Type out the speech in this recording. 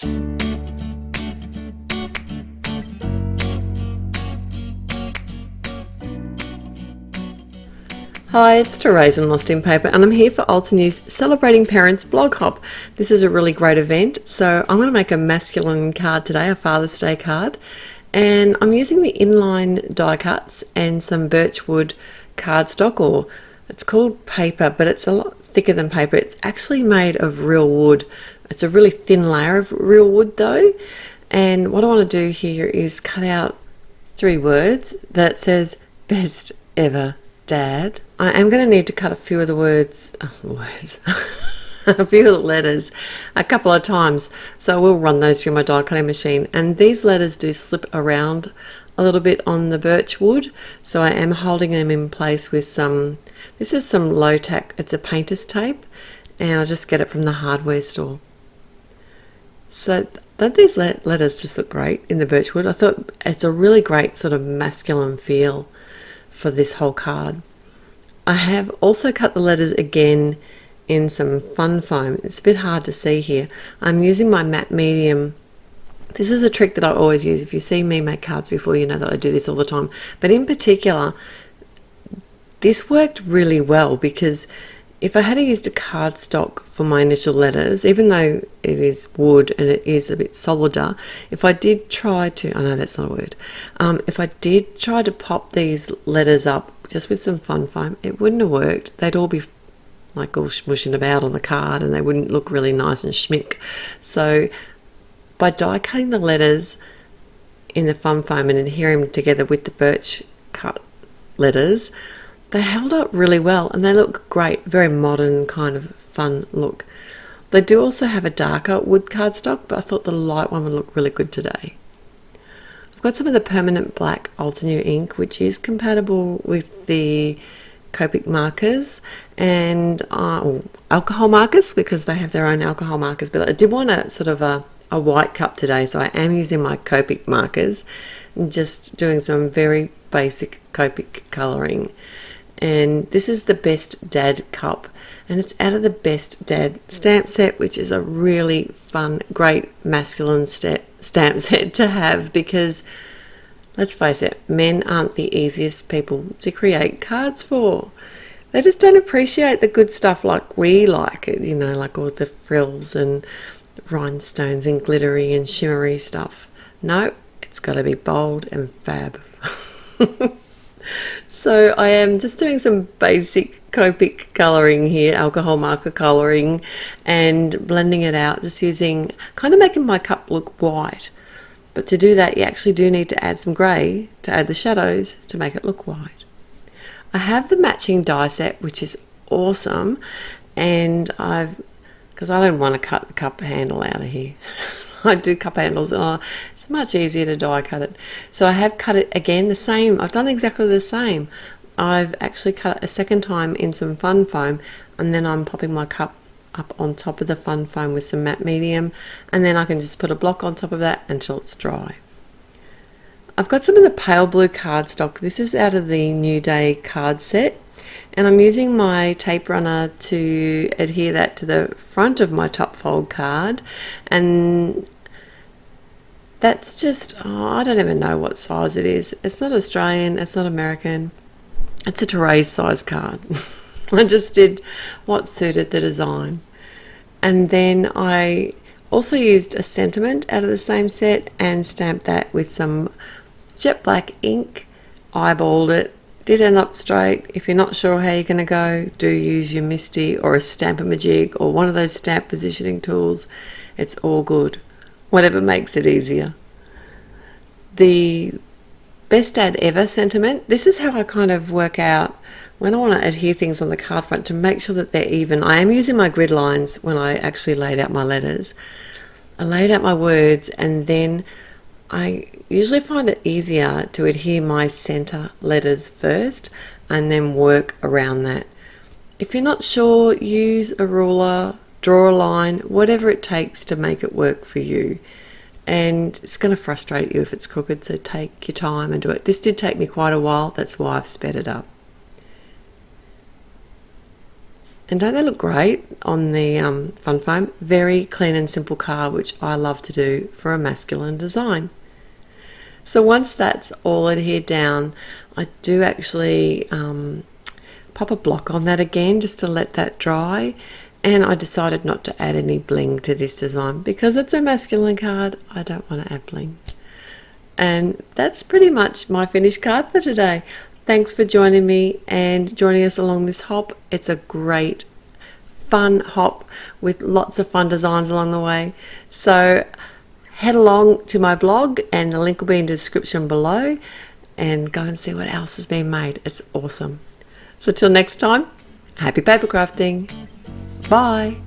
Hi, it's Therese from Lostinpaper, and I'm here for Altenew's Celebrating Parents blog hop. This is a really great event, so I'm going to make a masculine card today, a Father's Day card, and I'm using the inline die cuts and some birchwood cardstock, or it's called paper, but it's a lot thicker than paper. It's actually made of real wood. It's a really thin layer of real wood though, and what I want to do here is cut out 3 words that says best ever Dad. I am going to need to cut a few of the a few of the letters a couple of times, so I will run those through my die cutting machine, and these letters do slip around a little bit on the birch wood, so I am holding them in place with this is some low tack, it's a painter's tape, and I'll just get it from the hardware store. So don't these letters just look great in the birch wood? I thought it's a really great sort of masculine feel for this whole card. I have also cut the letters again in some fun foam. It's a bit hard to see here. I'm using my matte medium. This is a trick that I always use. If you see me make cards before, you know that I do this all the time. But in particular, this worked really well, because if I had used a cardstock for my initial letters, even though it is wood and it is a bit solider, if I did try to, I know that's not a word, if I did try to pop these letters up just with some fun foam, it wouldn't have worked. They'd all be like all smushing about on the card and they wouldn't look really nice and schmick. So by die cutting the letters in the fun foam and adhering them together with the birch cut letters, they held up really well and they look great, very modern kind of fun look. They do also have a darker wood cardstock, but I thought the light one would look really good today. I've got some of the permanent black Altenew ink, which is compatible with the Copic markers and alcohol markers, because they have their own alcohol markers, but I did want a sort of a white cup today, so I am using my Copic markers and just doing some very basic Copic colouring. And this is the Best Dad cup, and it's out of the Best Dad stamp set, which is a really fun, great masculine stamp set to have, because let's face it, men aren't the easiest people to create cards for. They just don't appreciate the good stuff like we like it, you know, like all the frills and rhinestones and glittery and shimmery stuff. No, it's got to be bold and fab. So I am just doing some basic Copic colouring here, alcohol marker colouring, and blending it out, just using, kind of making my cup look white. But to do that, you actually do need to add some grey to add the shadows to make it look white. I have the matching die set, which is awesome, and because I don't want to cut the cup handle out of here. I do cup handles. It's much easier to die cut it. So I have cut it again the same. I've done exactly the same. I've actually cut it a second time in some fun foam, and then I'm popping my cup up on top of the fun foam with some matte medium, and then I can just put a block on top of that until it's dry. I've got some of the pale blue cardstock. This is out of the New Day card set, and I'm using my tape runner to adhere that to the front of my top fold card, and that's just, I don't even know what size it is. It's not Australian, it's not American, it's a Therese size card. I just did what suited the design. And then I also used a sentiment out of the same set and stamped that with some jet black ink, eyeballed it, did end up straight. If you're not sure how you're going to go, do use your Misty or a Stamp-A-Majig or one of those stamp positioning tools. It's all good, whatever makes it easier. The Best Dad Ever sentiment, this is how I kind of work out when I want to adhere things on the card front to make sure that they're even. I am using my grid lines when I actually laid out my letters. I laid out my words, and then I usually find it easier to adhere my center letters first and then work around that. If you're not sure, use a ruler, draw a line, whatever it takes to make it work for you. And it's going to frustrate you if it's crooked, so take your time and do it. This did take me quite a while, that's why I've sped it up. And don't they look great on the fun foam? Very clean and simple card, which I love to do for a masculine design. So once that's all adhered down, I do actually pop a block on that again just to let that dry. And I decided not to add any bling to this design because it's a masculine card. I don't want to add bling. And that's pretty much my finished card for today. Thanks for joining me and joining us along this hop. It's a great fun hop with lots of fun designs along the way. So head along to my blog and the link will be in the description below and go and see what else has been made. It's awesome. So till next time, happy paper crafting. Bye.